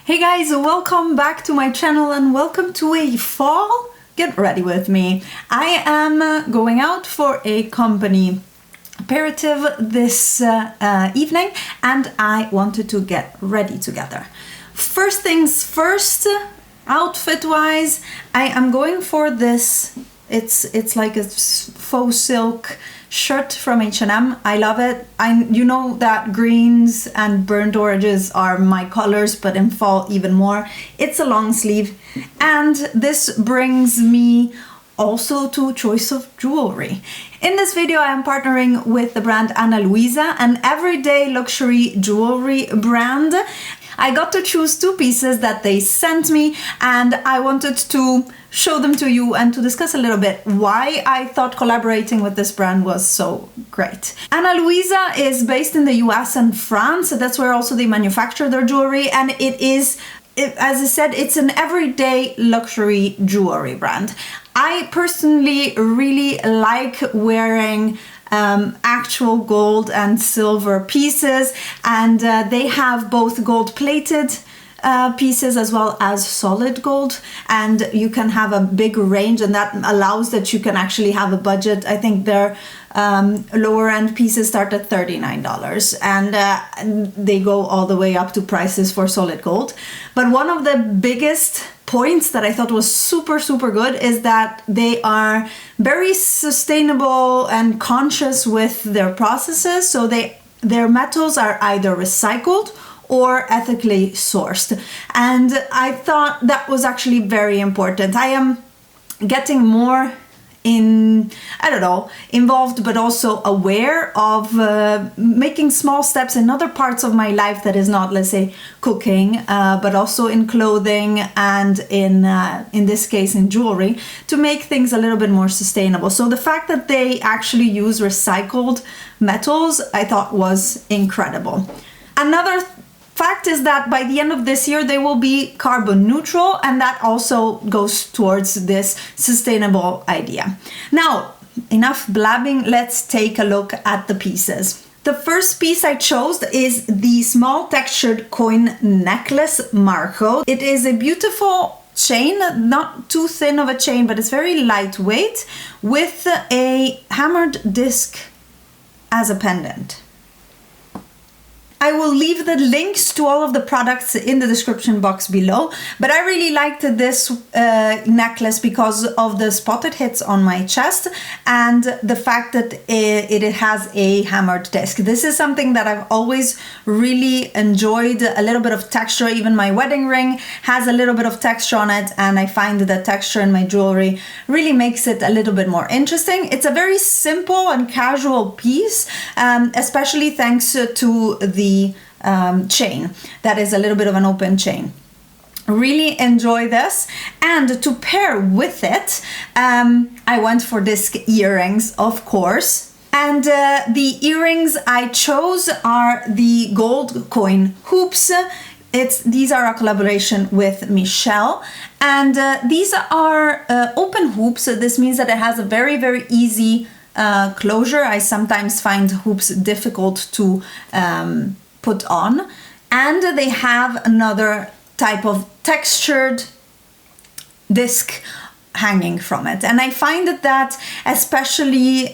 Hey guys, welcome back to my channel and welcome to a fall. Get ready with me. I am going out for a company aperitif this evening and I wanted to get ready together. First things first, outfit wise, I am going for this. It's like a faux silk shirt from H&M. I love it. You know that greens and burnt oranges are my colors, but in fall even more. It's a long sleeve, and this brings me also to choice of jewelry. In this video I am partnering with the brand Ana Luisa, an everyday luxury jewelry brand. I got to choose two pieces that they sent me and I wanted to show them to you and to discuss a little bit why I thought collaborating with this brand was so great. Ana Luisa is based in the US and France, so that's where also they manufacture their jewelry, and as I said, it's an everyday luxury jewelry brand. I personally really like wearing actual gold and silver pieces, and they have both gold plated pieces as well as solid gold, and you can have a big range, and that allows that you can actually have a budget. I think their lower end pieces start at $39 and they go all the way up to prices for solid gold. But one of the biggest points that I thought was super good is that they are very sustainable and conscious with their processes. So their metals are either recycled or ethically sourced, and I thought that was actually very important. I am getting more involved, but also aware of making small steps in other parts of my life that is not, let's say, cooking, but also in clothing and in this case in jewelry, to make things a little bit more sustainable. So the fact that they actually use recycled metals, I thought was incredible. Another fact is that by the end of this year they will be carbon neutral, and that also goes towards this sustainable idea. Now, enough blabbing, let's take a look at the pieces. The first piece I chose is the small textured coin necklace Margot. It is a beautiful chain, not too thin of a chain, but it's very lightweight, with a hammered disc as a pendant. I will leave the links to all of the products in the description box below, but I really liked this necklace because of the spot it hits on my chest and the fact that it has a hammered disc. This is something that I've always really enjoyed, a little bit of texture. Even my wedding ring has a little bit of texture on it, and I find that texture in my jewelry really makes it a little bit more interesting. It's a very simple and casual piece, especially thanks to the chain that is a little bit of an open chain. Really enjoy this, and to pair with it I went for disc earrings, of course, and the earrings I chose are the gold coin hoops. These are a collaboration with Michelle, and these are open hoops. This means that it has a very easy closure. I sometimes find hoops difficult to put on, and they have another type of textured disc hanging from it, and I find that especially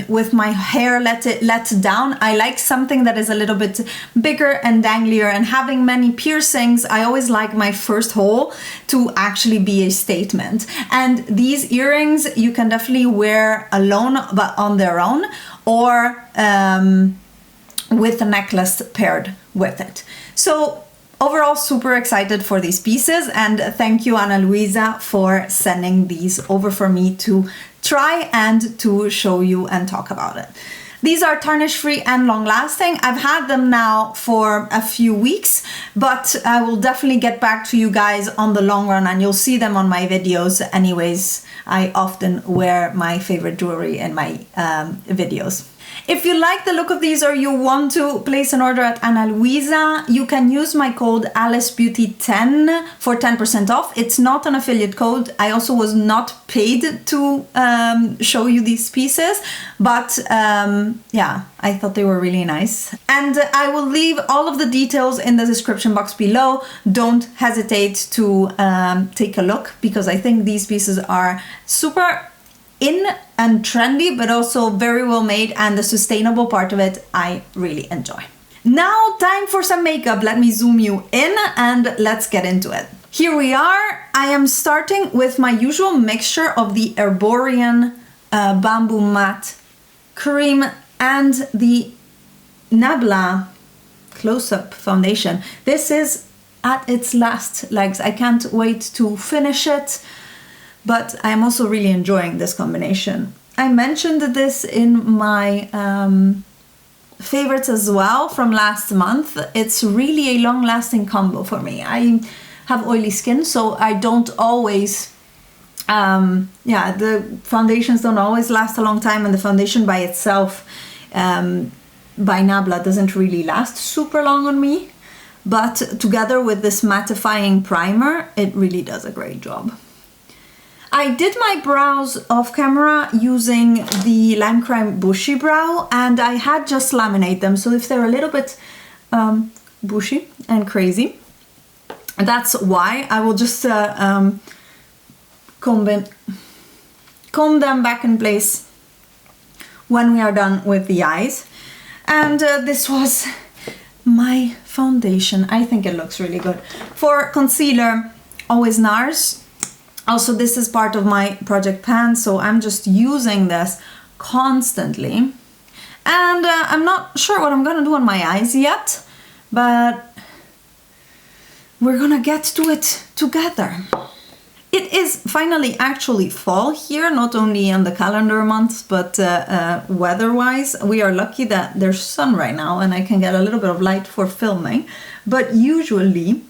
with my hair let down, I like something that is a little bit bigger and danglier, and having many piercings, I always like my first hole to actually be a statement. And these earrings you can definitely wear alone, but on their own, or with a necklace paired with it. So overall, super excited for these pieces, and thank you, Ana Luisa, for sending these over for me to try and to show you and talk about it. These are tarnish free and long lasting. I've had them now for a few weeks, but I will definitely get back to you guys on the long run, and you'll see them on my videos anyways. I often wear my favorite jewelry in my videos. If you like the look of these or you want to place an order at Ana Luisa, you can use my code AliceBeauty10 for 10% off. It's not an affiliate code. I also was not paid to show you these pieces, but yeah, I thought they were really nice. And I will leave all of the details in the description box below. Don't hesitate to take a look, because I think these pieces are super in and trendy, but also very well made, and the sustainable part of it I really enjoy. Now time for some makeup. Let me zoom you in and let's get into it. Here we are. I am starting with my usual mixture of the Herborian Bamboo Matte Cream and the Nabla Close-Up Foundation. This is at its last legs. I can't wait to finish it, but I'm also really enjoying this combination. I mentioned this in my favorites as well from last month. It's really a long-lasting combo for me. I have oily skin, so I don't always, the foundations don't always last a long time, and the foundation by itself, by Nabla, doesn't really last super long on me. But together with this mattifying primer, it really does a great job. I did my brows off camera using the Lime Crime Bushy Brow, and I had just laminate them, so if they're a little bit bushy and crazy, that's why. I will just comb them back in place when we are done with the eyes. And this was my foundation. I think it looks really good. For concealer, always NARS. Also, this is part of my project pan, so I'm just using this constantly. And I'm not sure what I'm gonna do on my eyes yet, but we're gonna get to it together. It is finally actually fall here, not only on the calendar months, but weather-wise. We are lucky that there's sun right now and I can get a little bit of light for filming. But usually,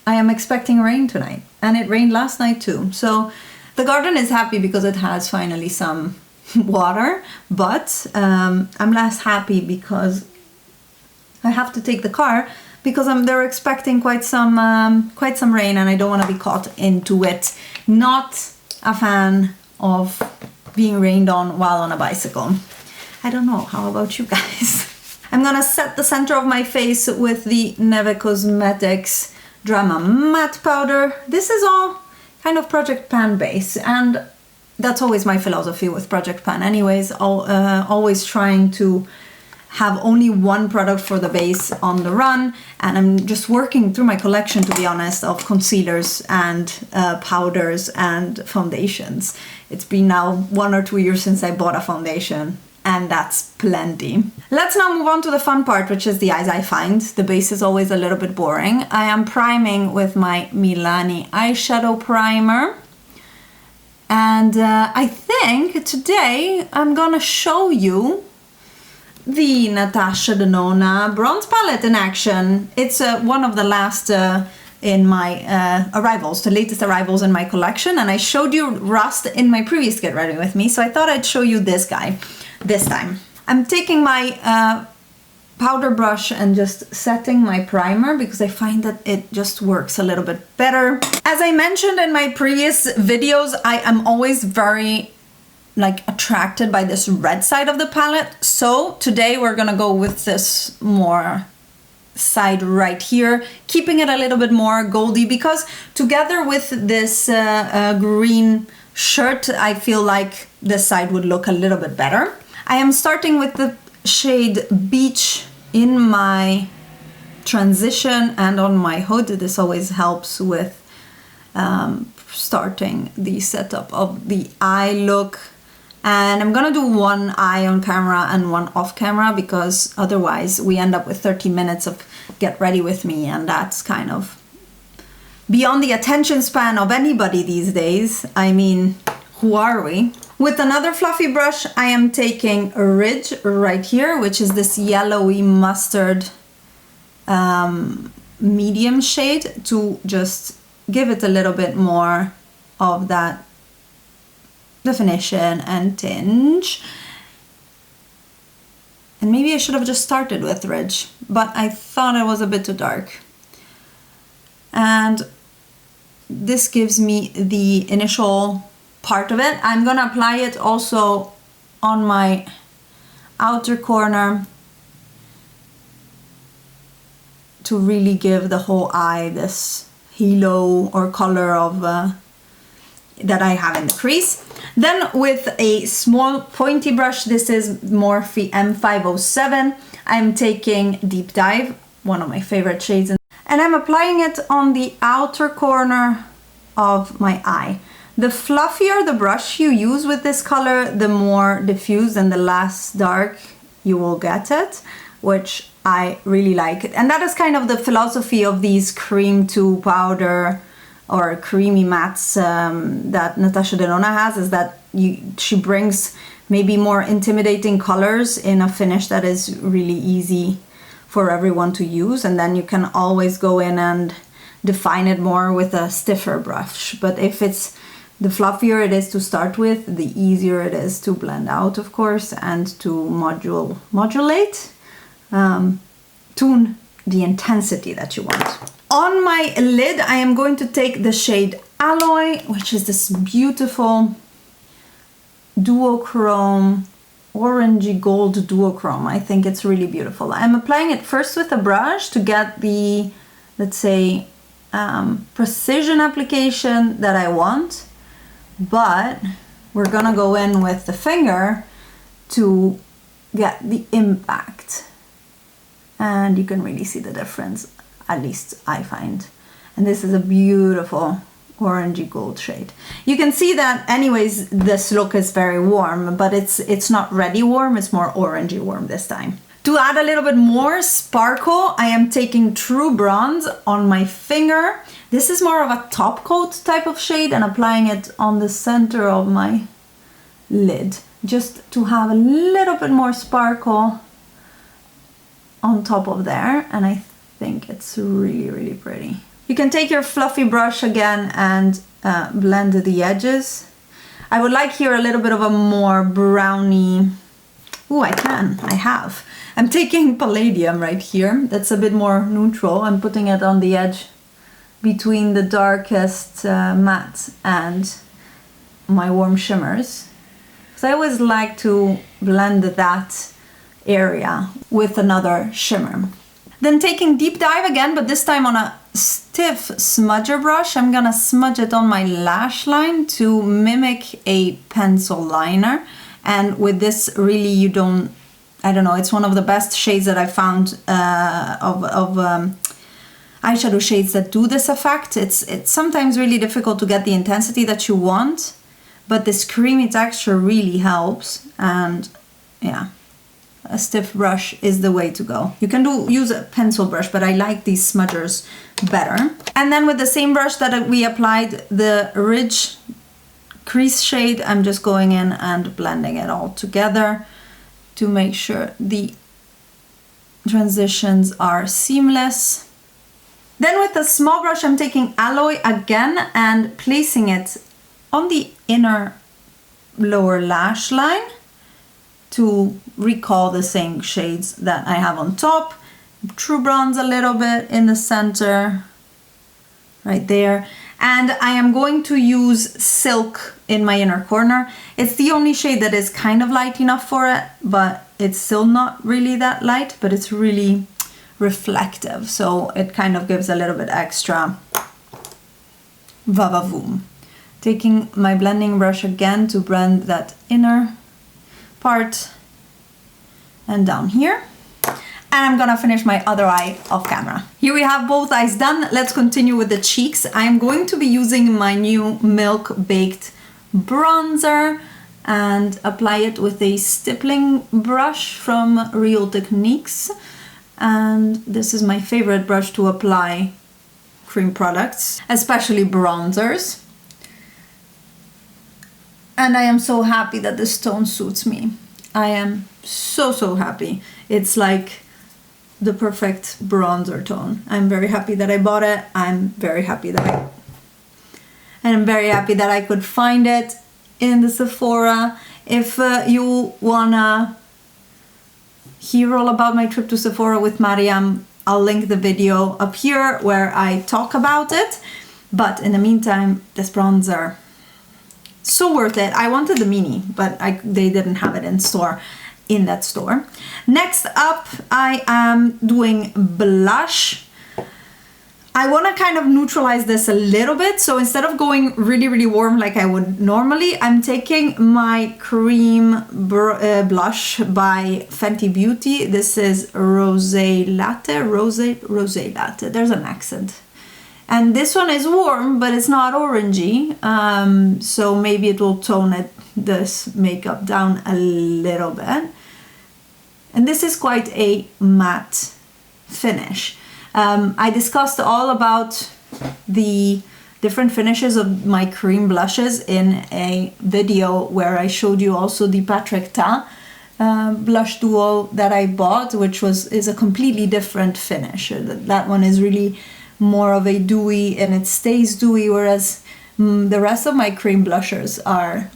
I am expecting rain tonight, and it rained last night too. So the garden is happy because it has finally some water, but I'm less happy because I have to take the car, because they're expecting quite some rain, and I don't want to be caught into it. Not a fan of being rained on while on a bicycle. I don't know, how about you guys? I'm gonna set the center of my face with the Neve Cosmetics Drama Matte Powder. This is all kind of Project Pan base, and that's always my philosophy with Project Pan anyways. Always trying to have only one product for the base on the run, and I'm just working through my collection, to be honest, of concealers and powders and foundations. It's been now 1 or 2 years since I bought a foundation, and that's plenty. Let's now move on to the fun part, which is the eyes. I find the base is always a little bit boring. I am priming with my Milani eyeshadow primer, and I think today I'm gonna show you the Natasha Denona bronze palette in action. It's one of the last in my arrivals, the latest arrivals in my collection, and I showed you Rust in my previous Get Ready With Me, so I thought I'd show you this guy this time. I'm taking my powder brush and just setting my primer, because I find that it just works a little bit better. As I mentioned in my previous videos, I am always very attracted by this red side of the palette. So today we're gonna go with this more side right here, keeping it a little bit more goldy, because together with this green shirt, I feel like this side would look a little bit better. I am starting with the shade Beach in my transition and on my hood. This always helps with starting the setup of the eye look. And I'm gonna do one eye on camera and one off camera, because otherwise we end up with 30 minutes of Get Ready With Me, and that's kind of beyond the attention span of anybody these days. I mean, who are we? With another fluffy brush, I am taking a Ridge right here, which is this yellowy mustard medium shade, to just give it a little bit more of that definition and tinge. And maybe I should have just started with Ridge, but I thought it was a bit too dark. And this gives me the initial part of it. I'm gonna apply it also on my outer corner to really give the whole eye this halo or color of that I have in the crease. Then with a small pointy brush, this is Morphe M507, I'm taking Deep Dive, one of my favorite shades, and I'm applying it on the outer corner of my eye. The fluffier the brush you use with this color, the more diffused and the less dark you will get it, which I really like. And that is kind of the philosophy of these cream to powder or creamy mattes that Natasha Denona has, is that she brings maybe more intimidating colors in a finish that is really easy for everyone to use, and then you can always go in and define it more with a stiffer brush. But if it's the fluffier it is to start with, the easier it is to blend out, of course, and to modulate, tune the intensity that you want. On my lid, I am going to take the shade Alloy, which is this beautiful duochrome, orangey gold duochrome. I think it's really beautiful. I'm applying it first with a brush to get the, let's say, precision application that I want, but we're gonna go in with the finger to get the impact. And you can really see the difference, at least I find. And this is a beautiful orangey gold shade. You can see that anyways, this look is very warm, but it's not ready warm, it's more orangey warm this time. To add a little bit more sparkle, I am taking True Bronze on my finger. This is more of a top coat type of shade, and applying it on the center of my lid, just to have a little bit more sparkle on top of there, and I think it's really, really pretty. You can take your fluffy brush again and blend the edges. I would like here a little bit of a more browny, I have. I'm taking Palladium right here, that's a bit more neutral. I'm putting it on the edge between the darkest matte and my warm shimmers. So I always like to blend that area with another shimmer. Then taking Deep Dive again, but this time on a stiff smudger brush, I'm gonna smudge it on my lash line to mimic a pencil liner. And with this, really, you don't, I don't know, it's one of the best shades that I found of eyeshadow shades that do this effect. It's sometimes really difficult to get the intensity that you want, but this creamy texture really helps. And yeah, a stiff brush is the way to go. You can use a pencil brush, but I like these smudgers better. And then with the same brush that we applied the Ridge crease shade, I'm just going in and blending it all together to make sure the transitions are seamless. Then with a small brush, I'm taking Alloy again and placing it on the inner lower lash line to recall the same shades that I have on top. True Bronze a little bit in the center, right there. And I am going to use Silk in my inner corner. It's the only shade that is kind of light enough for it, but it's still not really that light, but it's really reflective. So it kind of gives a little bit extra va-va-voom. Taking my blending brush again to blend that inner part and down here. And I'm gonna finish my other eye off camera. Here we have both eyes done. Let's continue with the cheeks. I'm going to be using my new Milk Baked bronzer and apply it with a stippling brush from Real Techniques. And this is my favorite brush to apply cream products, especially bronzers. And I am so happy that this tone suits me. I am so happy. It's like the perfect bronzer tone. I'm very happy that I bought it. I'm very happy that I could find it. in the Sephora. If you wanna hear all about my trip to Sephora with Mariam, I'll link the video up here where I talk about it. But in the meantime, this bronzer, so worth it. I wanted the mini, but they didn't have it in store, in that store. Next up, I am doing blush. I want to kind of neutralize this a little bit. So instead of going really, really warm like I would normally, I'm taking my cream blush by Fenty Beauty. This is Rosé Latte, Rosé Latte. There's an accent. And this one is warm, but it's not orangey. So maybe it will tone this makeup down a little bit. And this is quite a matte finish. I discussed all about the different finishes of my cream blushes in a video where I showed you also the Patrick Ta blush duo that I bought, which is a completely different finish. That one is really more of a dewy and it stays dewy, whereas the rest of my cream blushers are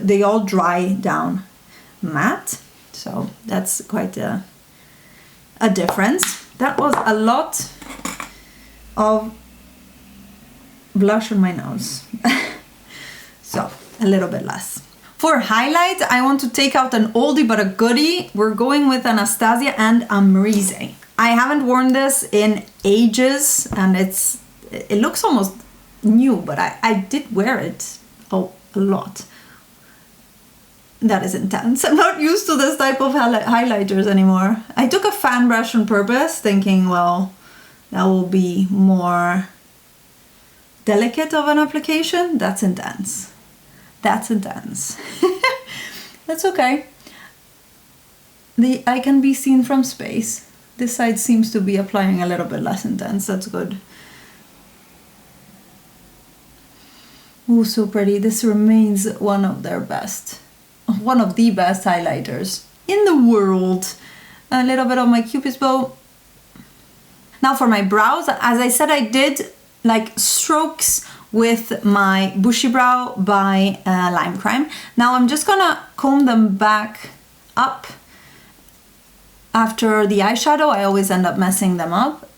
they all dry down matte. So that's quite a difference. That was a lot of blush on my nose. So a little bit less. For highlight, I want to take out an oldie but a goodie. We're going with Anastasia and Amrezy. I haven't worn this in ages and it looks almost new, but I did wear it a lot. That is intense. I'm not used to this type of highlighters anymore. I took a fan brush on purpose, thinking, well, that will be more delicate of an application. That's intense. That's intense. That's okay. The eye can be seen from space. This side seems to be applying a little bit less intense. That's good. Ooh, so pretty. This remains one of the best highlighters in the world. A little bit of my Cupid's bow. Now for my brows, as I said, I did like strokes with my Bushy Brow by Lime Crime. Now I'm just gonna comb them back up. After the eyeshadow, I always end up messing them up.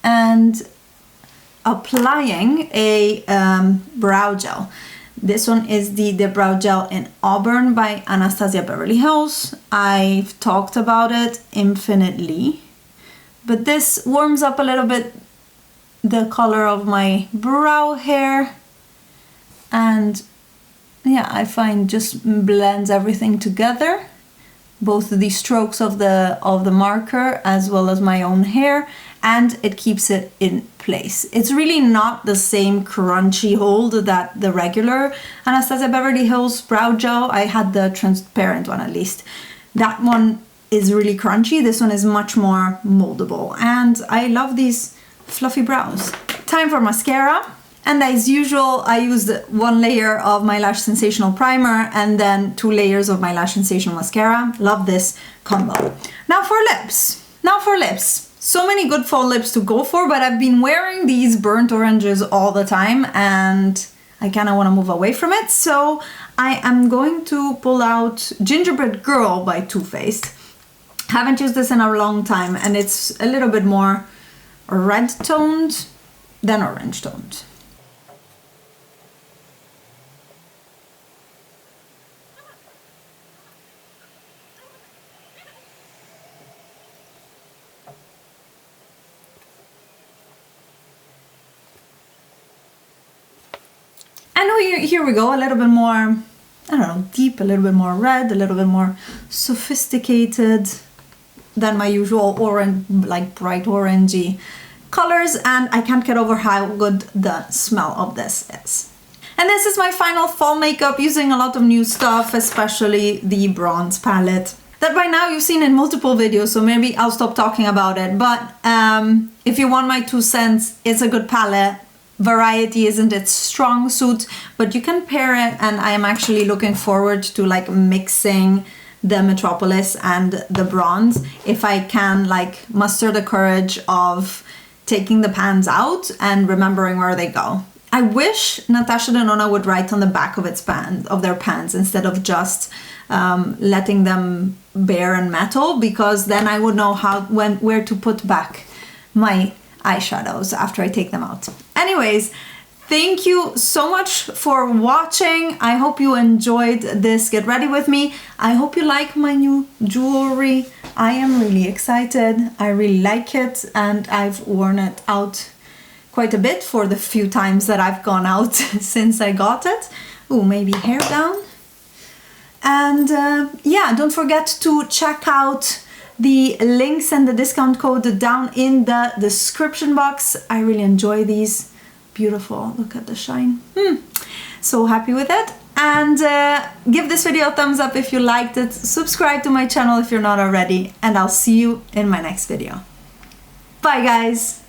And applying a brow gel. This one is the Brow Gel in Auburn by Anastasia Beverly Hills. I've talked about it infinitely. But this warms up a little bit the color of my brow hair. And yeah, I find just blends everything together. Both the strokes of the marker as well as my own hair, and it keeps it in place. It's really not the same crunchy hold that the regular Anastasia Beverly Hills brow gel. I had the transparent one at least. That one is really crunchy. This one is much more moldable, and I love these fluffy brows. Time for mascara. And as usual, I used one layer of my Lash Sensational Primer and then 2 layers of my Lash Sensational Mascara. Love this combo. Now for lips. So many good fall lips to go for, but I've been wearing these burnt oranges all the time and I kind of want to move away from it. So I am going to pull out Gingerbread Girl by Too Faced. Haven't used this in a long time and it's a little bit more red toned than orange toned. And here we go, a little bit more, I don't know, deep, a little bit more red, a little bit more sophisticated than my usual orange, like bright orangey colors. And I can't get over how good the smell of this is. And this is my final fall makeup using a lot of new stuff, especially the bronze palette that by now you've seen in multiple videos, so maybe I'll stop talking about it. But if you want my 2 cents, it's a good palette. Variety isn't its strong suit, but you can pair it, and I am actually looking forward to like mixing the Metropolis and the bronze if I can like muster the courage of taking the pans out and remembering where they go. I wish Natasha Denona would write on the back of their pants instead of just letting them bare and metal, because then I would know where to put back my eyeshadows after I take them out. Anyways, thank you so much for watching. I hope you enjoyed this Get Ready With Me. I hope you like my new jewelry. I am really excited. I really like it, and I've worn it out quite a bit for the few times that I've gone out since I got it. Ooh, maybe hair down. And yeah, don't forget to check out the links and the discount code down in the description box. I really enjoy these. Beautiful, look at the shine. So happy with it. And give this video a thumbs up if you liked it. Subscribe to my channel if you're not already, and I'll see you in my next video. Bye guys.